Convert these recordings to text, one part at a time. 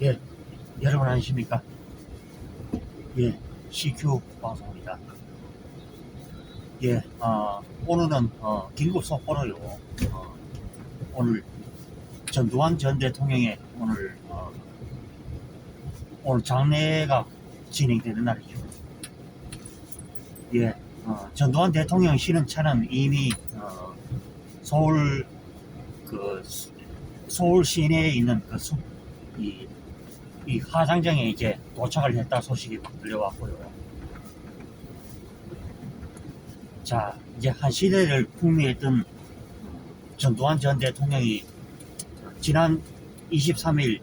예, 여러분 안녕하십니까? 예, CQ 방송입니다. 예, 오늘은 긴급 속보로요. 오늘 전두환 전 대통령의 오늘 장례가 진행되는 날이죠. 예, 전두환 대통령 쉬는 차는 이미 서울 서울 시내에 있는 이 하장장에 이제 도착을 했다 소식이 들려왔고요. 자, 이제 한 시대를 풍미했던 전두환 전 대통령이 지난 23일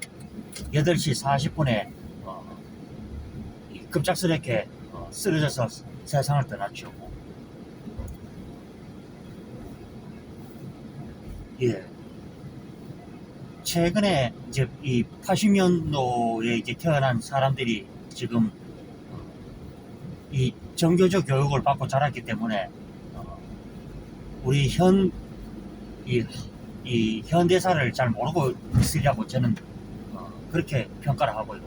8시 40분에 급작스럽게 쓰러져서 세상을 떠났죠. 예. 최근에 이제 이 80년도에 이제 태어난 사람들이 지금 이 정교조 교육을 받고 자랐기 때문에 우리 이 현대사를 잘 모르고 있으려고 저는 그렇게 평가를 하고요.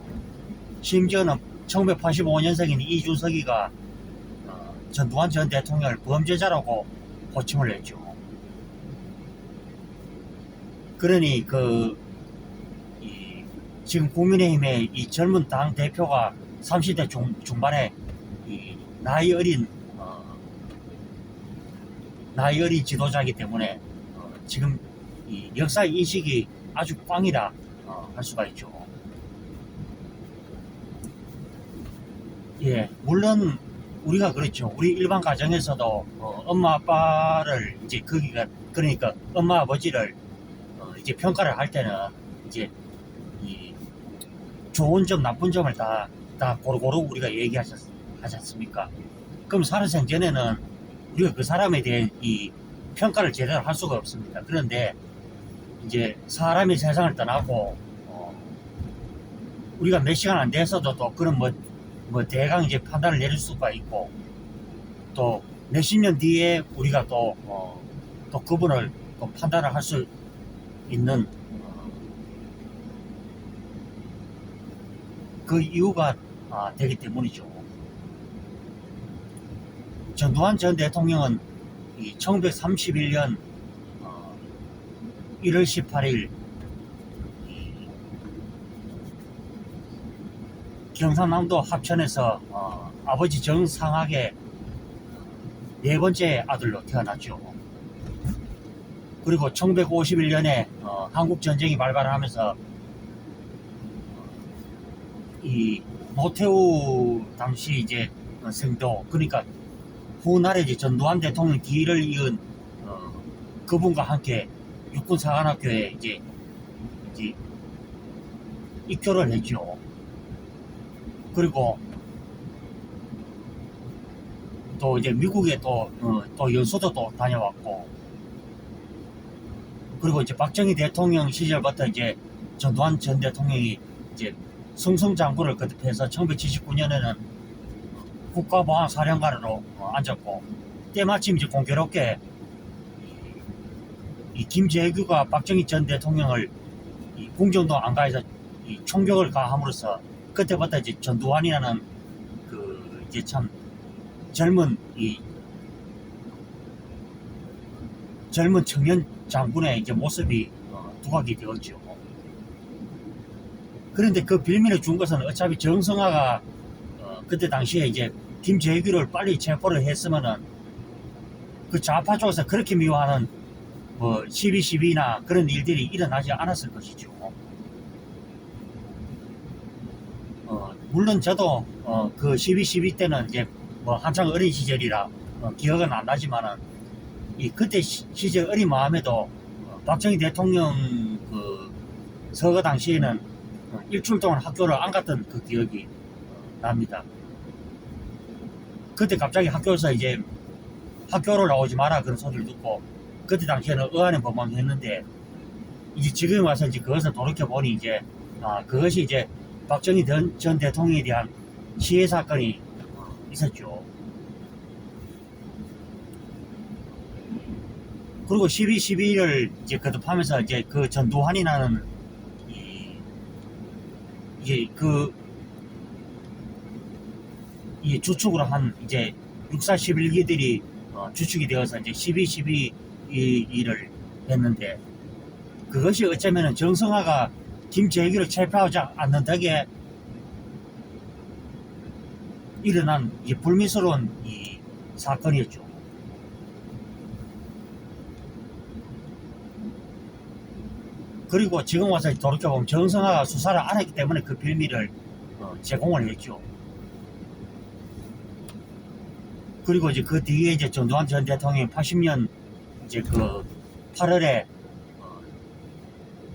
심지어는 1985년생인 이준석이가 전두환 전 대통령을 범죄자라고 호칭을 했죠. 그러니 지금 국민의힘의 이 젊은 당 대표가 30대 중반에 이 나이 어린 지도자이기 때문에 지금 이 역사 인식이 아주 꽝이라 할 수가 있죠. 예, 물론 우리가 그렇죠. 우리 일반 가정에서도 엄마 아빠를 이제 그러니까 엄마 아버지를 이제 평가를 할 때는 이제 이 좋은 점 나쁜 점을 다 고루고루 우리가 얘기하지 않습니까? 그럼 살아생전에는 우리가 그 사람에 대한 이 평가를 제대로 할 수가 없습니다. 그런데 이제 사람이 세상을 떠나고 우리가 몇 시간 안 돼서도 또 그런 뭐 대강 이제 판단을 내릴 수가 있고 또 몇십 년 뒤에 우리가 또 그분을 또 판단을 할 수 있는 그 이유가 되기 때문이죠. 전두환 전 대통령은 1931년 1월 18일 경상남도 합천에서 아버지 정상학의 네 번째 아들로 태어났죠. 그리고 1951년에 한국전쟁이 발발하면서 이 노태우 당시 이제 생도 그러니까 후날에 이제 전두환 대통령 뒤를 이은 그분과 함께 육군사관학교에 이제 입교를 했죠. 그리고 또 이제 미국에 또 연수도 또 다녀왔고 그리고 이제 박정희 대통령 시절부터 이제 전두환 전 대통령이 이제 승승장구를 거듭해서 1979년에는 국가보안사령관으로 앉았고 때마침 이제 공교롭게 이 김재규가 박정희 전 대통령을 이 궁정동 안가에서 이 총격을 가함으로써 그때부터 이제 전두환이라는 이제 참 젊은 청년 장군의 이제 모습이 두각이 되었죠. 그런데 그 빌미를 준 것은 어차피 정성화가 그때 당시에 이제 김재규를 빨리 체포를 했으면은 그 좌파 쪽에서 그렇게 미워하는 뭐 12.12나 그런 일들이 일어나지 않았을 것이죠. 물론 저도 그 12.12 때는 이제 뭐 한창 어린 시절이라 기억은 안 나지만은 그때 시절 어린 마음에도 박정희 대통령 서거 당시에는 일주일 동안 학교를 안 갔던 그 기억이 납니다. 그때 갑자기 학교에서 이제 학교를 나오지 마라 그런 소리를 듣고 그때 당시에는 의아는 범망했는데 이제 지금 와서 이제 그것을 돌이켜보니 이제 그것이 이제 박정희 전 대통령에 대한 시해 사건이 있었죠. 그리고 12.12를 이제 거듭하면서 이제 그 전두환이라는 이제 이 주축으로 한 이제 6.4 11기들이 주축이 되어서 이제 12.12를 했는데, 그것이 어쩌면은 정성화가 김재규를 체포하지 않는 덕에 일어난 이 불미스러운 이 사건이었죠. 그리고 지금 와서 돌이켜보면 정성화가 수사를 안 했기 때문에 그 빌미를 제공을 했죠. 그리고 이제 그 뒤에 이제 전두환 전 대통령이 80년 이제 그 8월에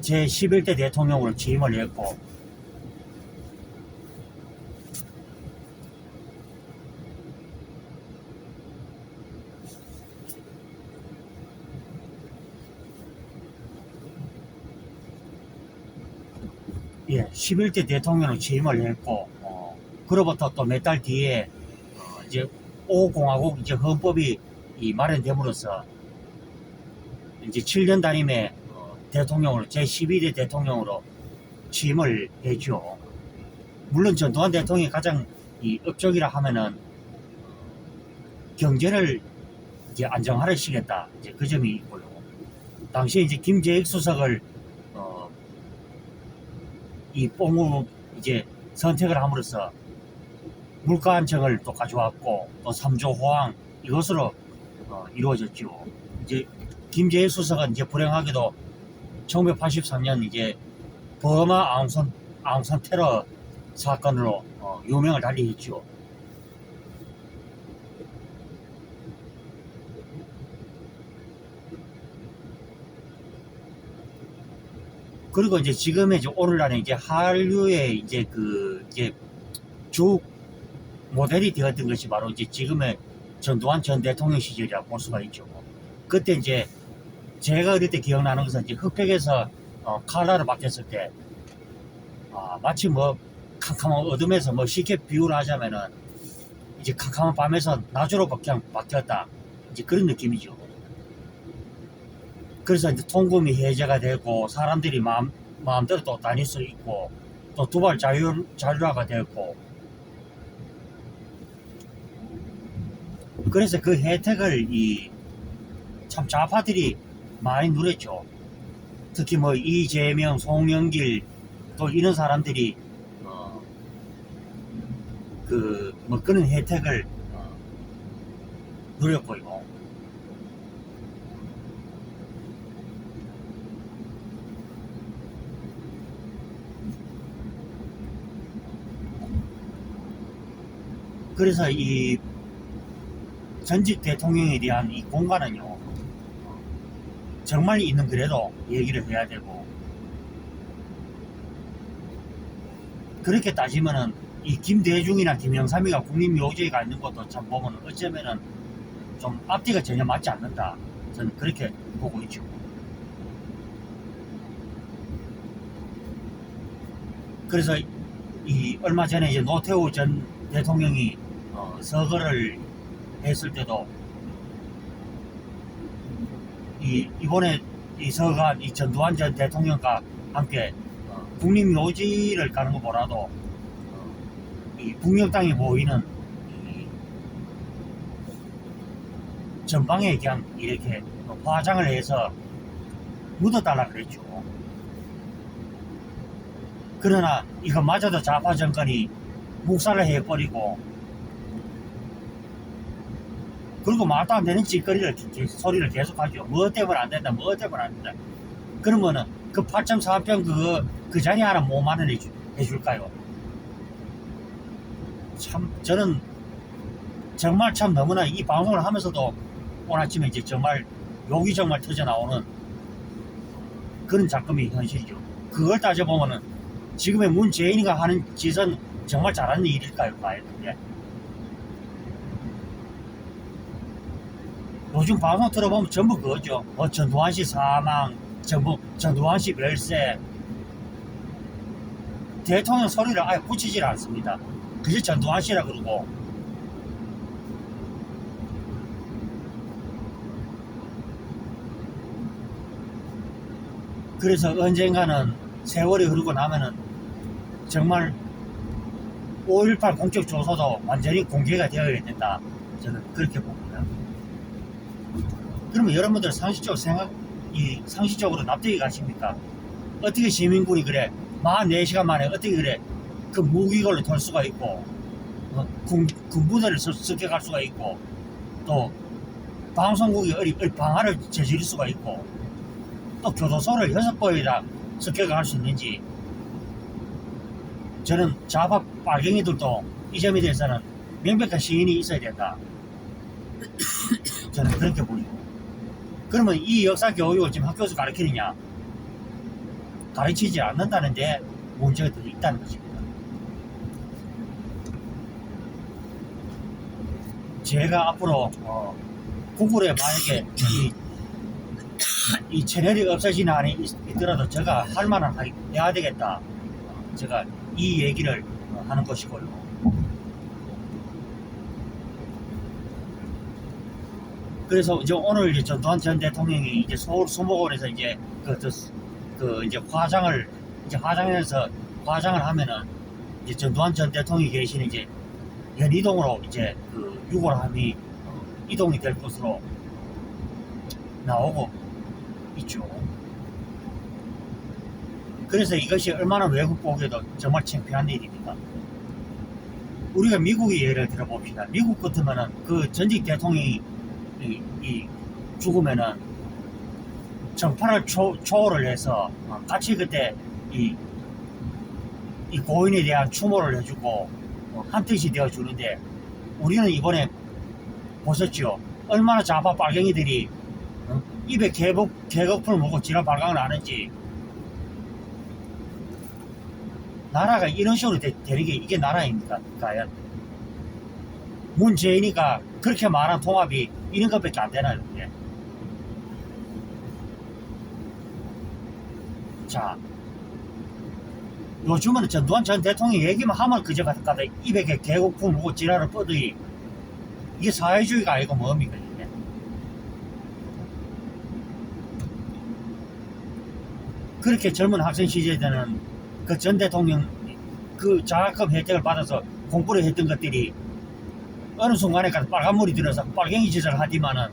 제 11대 대통령으로 취임을 했고, 예, 11대 대통령으로 취임을 했고, 그로부터 또 몇 달 뒤에 이제 5공화국 이제 헌법이 마련됨으로써 이제 7년 단임의 대통령으로 제12대 대통령으로 취임을 했죠. 물론 전두환 대통령이 가장 업적이라 하면은 경제를 이제 안정화시켰다, 이제 그 점이 있고요. 당시에 이제 김재익 수석을 이 뽕으로 이제 선택을 함으로써 물가 안정을 또 가져왔고, 또 3조 호황 이것으로 이루어졌죠. 이제 김재익 수석은 이제 불행하게도 1983년 이제 버마 아웅산 테러 사건으로 유명을 달리했죠. 그리고 이제 지금의 이제 오늘날에 이제 한류의 이제 이제 주 모델이 되었던 것이 바로 이제 지금의 전두환 전 대통령 시절이라고 볼 수가 있죠. 그때 이제 제가 어릴 때 기억나는 것은 이제 흑백에서 칼라를 맡겼을 때 마치 뭐 캄캄한 어둠에서 뭐 쉽게 비유를 하자면은 이제 캄캄한 밤에서 낮으로 그냥 바뀌었다, 이제 그런 느낌이죠. 그래서 이제 통금이 해제가 되고 사람들이 마음대로 또 다닐 수 있고, 또 두발 자율화가 되었고, 그래서 그 혜택을 참 좌파들이 많이 누렸죠. 특히 뭐 이재명, 송영길 또 이런 사람들이 뭐 그런 혜택을 누렸고요. 그래서 이 전직 대통령에 대한 이 공간은요, 정말 있는 그래도 얘기를 해야 되고, 그렇게 따지면은 이 김대중이나 김영삼이가 국립묘지가 있는 것도 참 보면 어쩌면은 좀 앞뒤가 전혀 맞지 않는다, 저는 그렇게 보고 있죠. 그래서 얼마 전에 이제 노태우 전 대통령이 서거를 했을 때도 이번에 이 서거가 이 전두환 전 대통령과 함께 국립묘지를 가는 것보다도 이 북녘 땅에 보이는 전방에 그냥 이렇게 화장을 해서 묻어달라 그랬죠. 그러나 이거마저도 좌파 정권이 묵살을 해버리고, 그리고 말도 안 되는 소리를 계속하죠. 뭐 때문에 안 된다, 뭐 때문에 안 된다. 그러면은 그 8.4평 그 자리 하나 뭐 마련해줄까요? 참 저는 정말 참 너무나 이 방송을 하면서도 오늘 아침에 이제 정말 욕이 정말 터져 나오는 그런 작품이 현실이죠. 그걸 따져보면은 지금의 문재인이가 하는 짓은 정말 잘하는 일일까요? 예. 요즘 방송 들어보면 전부 그거죠. 뭐 전두환씨 사망, 전두환씨 별세. 대통령 소리를 아예 붙이질 않습니다. 그게 전두환씨라 그러고, 그래서 언젠가는 세월이 흐르고 나면은 정말 5.18 공적 조서도 완전히 공개가 되어야 된다. 저는 그렇게 봅니다. 그러면 여러분들 상식적으로 납득이 가십니까? 어떻게 시민군이 그래 44시간 만에 어떻게 그래 그 무기걸로 돌 수가 있고 군부대를 습격할 수가 있고 또 방송국이 방화를 저지를 수가 있고 또 교도소를 6번이나 습격할 수 있는지 저는 좌파 빨갱이들도 이 점에 대해서는 명백한 시인이 있어야 된다. 저는 그렇게 보이고 그러면 이 역사 교육을 지금 학교에서 가르치느냐? 가르치지 않는다는데 문제가 더 있다는 것입니다. 제가 앞으로 구글에 만약에 이 채널이 없어지는 한이 있더라도 제가 할 만한 해야 되겠다. 제가 이 얘기를 하는 것이고요. 그래서 이제 오늘 이제 전두환 전 대통령이 이제 서울 수목원에서 이제 이제 화장해서 화장을 하면은 이제 전두환 전 대통령이 계시는 이제 연희동으로 이제 그 유골함이 이동이 될 것으로 나오고 있죠. 그래서 이것이 얼마나 외국 보기에도 정말 창피한 일입니다. 우리가 미국의 예를 들어봅시다. 미국 같으면은 그 전직 대통령이 죽으면은 정파를 초월을 해서 같이 그때 이 고인에 대한 추모를 해주고 한 뜻이 되어주는데 우리는 이번에 보셨죠? 얼마나 좌파 빨갱이들이 입에 개거품을 먹고 지랄 발광을 하는지. 나라가 이런 식으로 되는 게 이게 나라입니까? 과연 문재인이가 그렇게 말한 통합이 이런 것밖에 안 되나요? 이게? 자, 요즘은 전두환 전 대통령 얘기만 하면 그저 가다 입에 개국품 먹고 지랄을 뻗으니 이게 사회주의가 아니고 뭡니까 이게? 그렇게 젊은 학생 시절에는 그 전 대통령 그 장학금 혜택을 받아서 공부를 했던 것들이 어느 순간에 가서 빨간물이 들어서 빨갱이 짓을 하지만은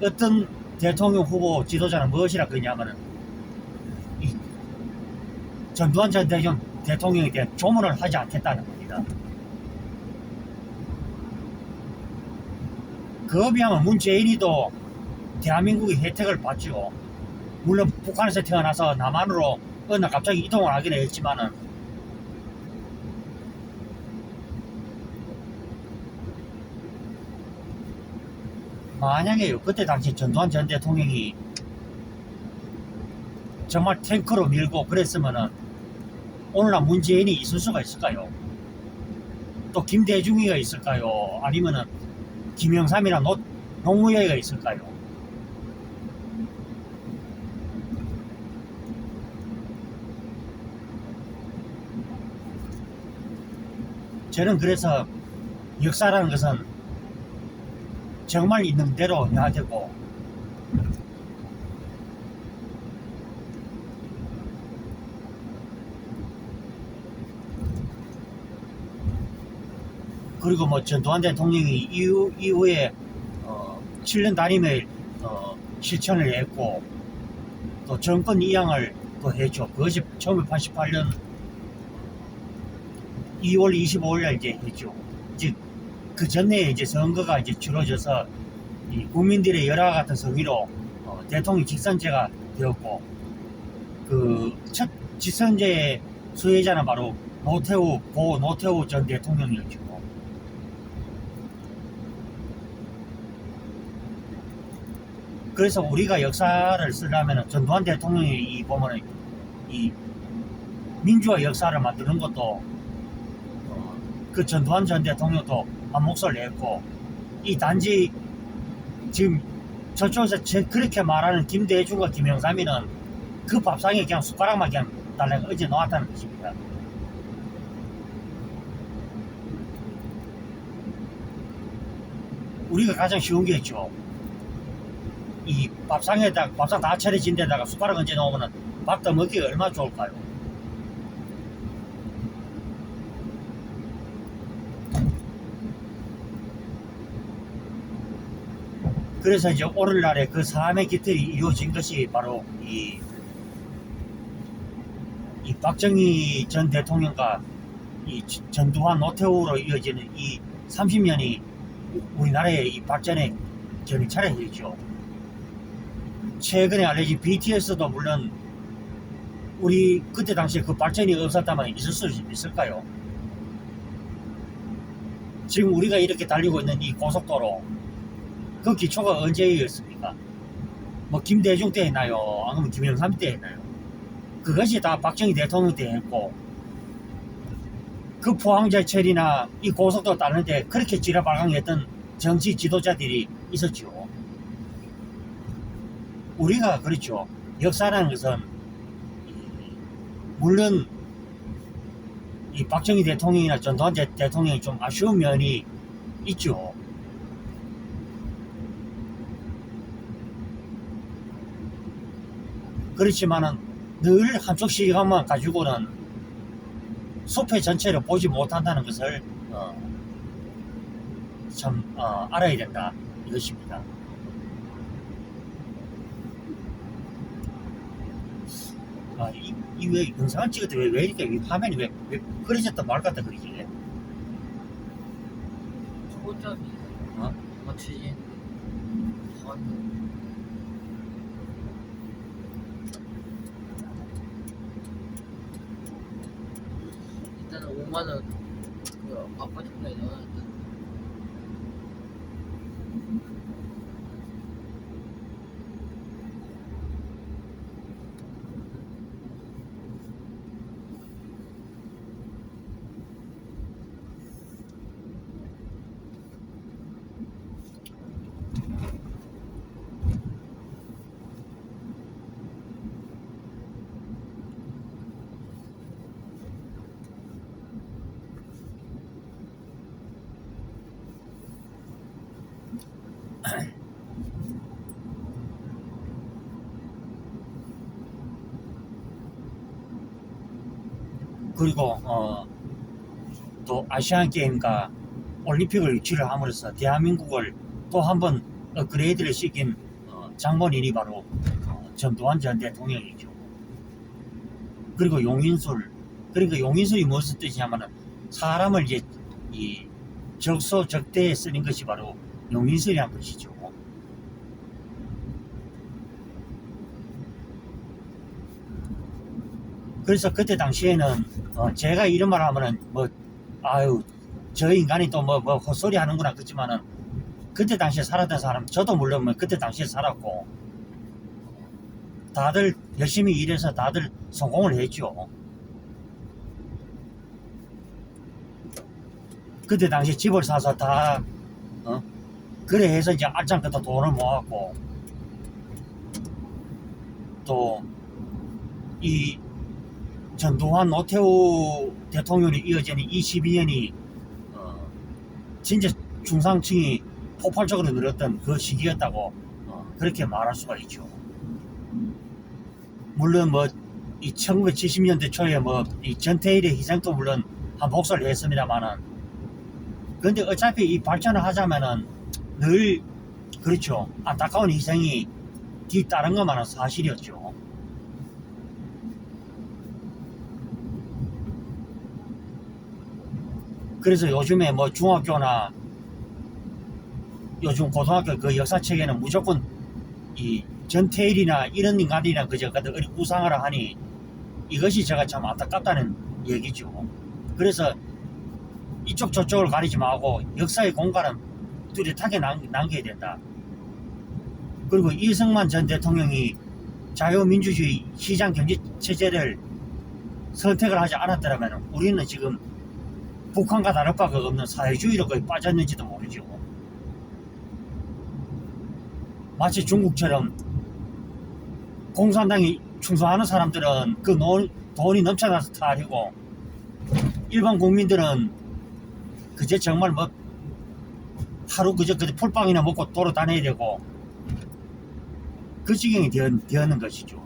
어떤 대통령 후보 지도자는 무엇이라 그러냐면은 이 전두환 전 대통령에 대한 조문을 하지 않겠다는 겁니다. 그에 비하면 문재인이도 대한민국의 혜택을 받죠. 물론 북한에서 태어나서 남한으로 어느 날 갑자기 이동을 하긴 했지만은 만약에 그때 당시 전두환 전 대통령이 정말 탱크로 밀고 그랬으면은 오늘날 문재인이 있을 수가 있을까요? 또 김대중이가 있을까요? 아니면은 김영삼이나 노무현이가 있을까요? 저는 그래서 역사라는 것은 정말 있는 대로 해야 되고 그리고 뭐 전두환 대통령이 이후에 7년 단임을 실천을 했고 또 정권 이양을 또 했죠. 그것이 1988년 2월 25일날 이제 했죠. 즉 그 전에 이제 선거가 이제 치러져서 이 국민들의 열화 같은 성의로 대통령 직선제가 되었고 그 첫 직선제 수혜자는 바로 고 노태우 전 대통령이었죠. 그래서 우리가 역사를 쓰려면 전두환 대통령이 보면은 이 민주화 역사를 만드는 것도 그 전두환 전 대통령도 한 몫을 냈고 이 단지 지금 저쪽에서 그렇게 말하는 김대중과 김영삼이는 그 밥상에 그냥 숟가락만 그냥 달랑 어제 놓았다는 것입니다. 우리가 가장 쉬운 게 있죠. 이 밥상에다 밥상 다 차려진 데다가 숟가락 얹어 놓으면 밥도 먹기가 얼마나 좋을까요? 그래서 이제 오늘날에 그 삶의 깃털이 이루어진 것이 바로 이 박정희 전 대통령과 이 전두환 노태우로 이어지는 이 30년이 우리나라의 이 발전의 전차례였죠. 최근에 알려진 BTS도 물론 우리 그때 당시에 그 발전이 없었다면 있을 수 있을까요? 지금 우리가 이렇게 달리고 있는 이 고속도로 그 기초가 언제였습니까? 뭐 김대중 때 했나요? 아니면 김영삼 때 했나요? 그것이 다 박정희 대통령 때 했고 그 포항제철이나 이 고속도로 따는데 그렇게 지라발광했던 정치 지도자들이 있었죠. 우리가 그렇죠. 역사라는 것은 물론 이 박정희 대통령이나 전두환 대통령이 좀 아쉬운 면이 있죠. 그렇지만은 늘 한쪽 시각만 가지고는 숲의 전체를 보지 못한다는 것을 참 알아야 된다 이것입니다. 이 왜 영상을 찍을 때 왜 이렇게 화면이 왜 그려졌다 말았다 그러지? 초점이 맞추지. 일단은 5만원 그 아빠 통장에 넣어놨다. 그리고 또 아시안 게임과 올림픽을 유치를 함으로써 대한민국을 또 한 번 업그레이드를 시킨 장본인이 바로 전두환 전 대통령이죠. 그리고 용인술, 그러니까 용인술이 무엇을 뜻이냐면은 사람을 이제 이 적소적대에 쓰는 것이 바로 용인술이란 것이죠. 그래서 그때 당시에는 제가 이런 말 하면은 뭐 아유 저 인간이 또 뭐 헛소리 하는구나 그렇지만은 그때 당시에 살았던 사람 저도 물론 뭐 그때 당시에 살았고 다들 열심히 일해서 다들 성공을 했죠. 그때 당시 집을 사서 다 그래 해서 이제 알짱부터 돈을 모았고 또 이 전두환 노태우 대통령이 이어지는 이 12년이 진짜 중상층이 폭발적으로 늘었던 그 시기였다고 그렇게 말할 수가 있죠. 물론 뭐 이 1970년대 초에 뭐 이 전태일의 희생도 물론 한 몫을 했습니다만은 근데 어차피 이 발전을 하자면은 늘 그렇죠. 안타까운 희생이 뒤따른 것만은 사실이었죠. 그래서 요즘에 뭐 중학교나 요즘 고등학교 그 역사책에는 무조건 이 전태일이나 이런 인간이나 그저 우상하라 하니 이것이 제가 참 안타깝다는 얘기죠. 그래서 이쪽 저쪽을 가리지 말고 역사의 공간은 뚜렷하게 남겨야 된다. 그리고 이승만 전 대통령이 자유민주주의 시장 경제 체제를 선택을 하지 않았더라면 우리는 지금 북한과 다를 바가 없는 사회주의로 거의 빠졌는지도 모르죠. 마치 중국처럼 공산당이 충성하는 사람들은 그 돈이 넘쳐나서 타리고 일반 국민들은 그저 정말 뭐 하루 그저 풀빵이나 먹고 도로 다녀야 되고 그 지경이 되었는 것이죠.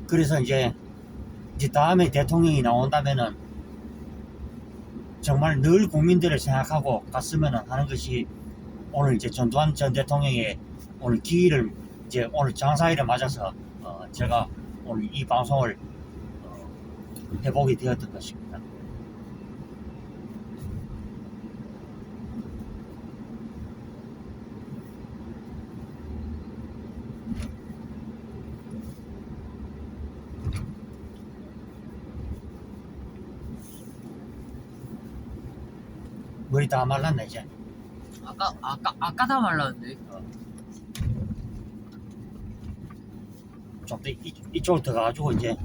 그래서 이제 다음에 대통령이 나온다면은 정말 늘 국민들을 생각하고 갔으면 하는 것이 오늘 이제 전두환 전 대통령의 오늘 기일을 이제 오늘 장사일을 맞아서 제가 오늘 이 방송을 해보게 되었던 것입니다. 머리 다 말랐네 이제. 아까 다 말랐는데. 좀 더 이쪽으로 들어가가지고 이제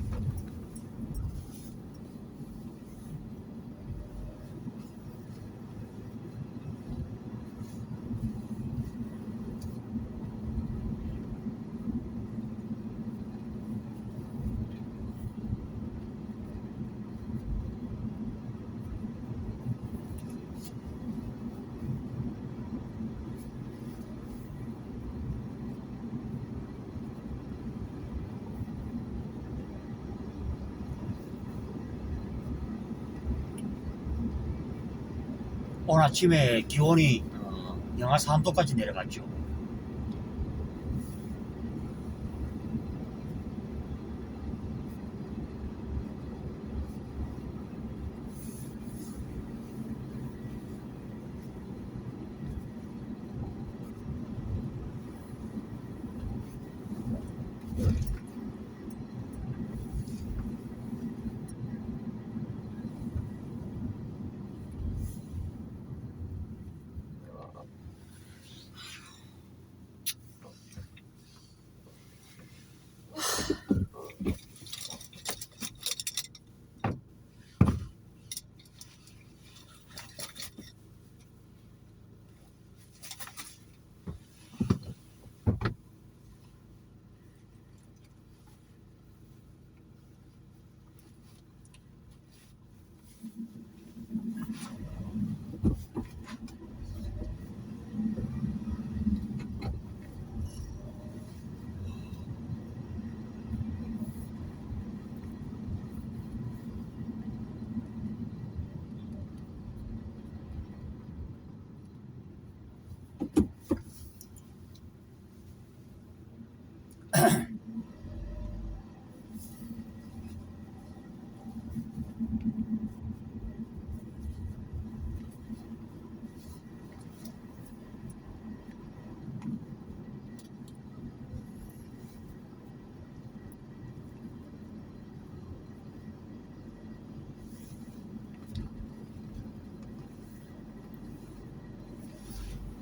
오늘 아침에 기온이 영하 3도까지 내려갔죠.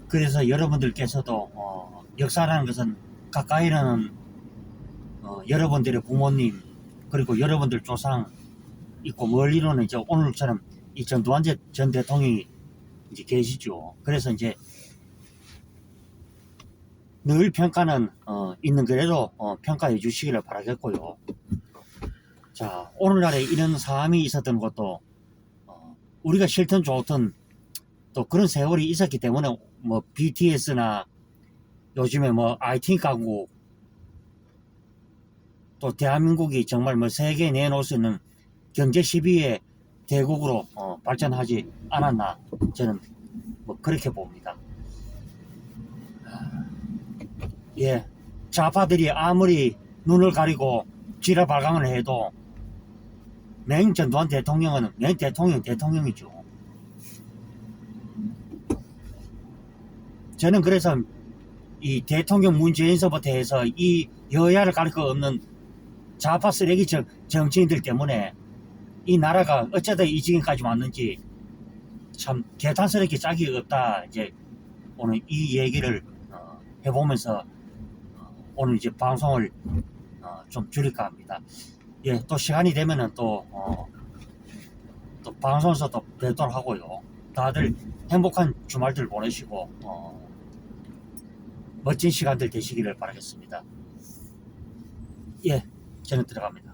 그래서 여러분들께서도 역사라는 것은 가까이는 여러분들의 부모님 그리고 여러분들 조상 있고 멀리로는 이제 오늘처럼 이 전두환 전 대통령이 이제 계시죠. 그래서 이제 늘 평가는 있는 그대로 평가해 주시기를 바라겠고요. 자, 오늘날에 이런 사람이 있었던 것도 우리가 싫든 좋든 또 그런 세월이 있었기 때문에 뭐 BTS나 요즘에 뭐 IT 가구 또 대한민국이 정말 뭐 세계에 내놓을 수 있는 경제 10위의 대국으로 발전하지 않았나 저는 뭐 그렇게 봅니다. 예, 좌파들이 아무리 눈을 가리고 지랄 발광을 해도 맹 전두환 대통령은 맹 대통령이죠. 저는 그래서 이 대통령 문재인서부터 해서 이 여야를 가릴 거 없는 좌파 쓰레기 정치인들 때문에 이 나라가 어쩌다 이 지경까지 왔는지 참 개탄스럽게 짝이 없다. 이제 오늘 이 얘기를 해보면서 오늘 이제 방송을 좀 줄일까 합니다. 예, 또 시간이 되면은 또 방송에서 또 뵙도록 하고요. 다들 행복한 주말들 보내시고 멋진 시간들 되시기를 바라겠습니다. 예, 저는 들어갑니다.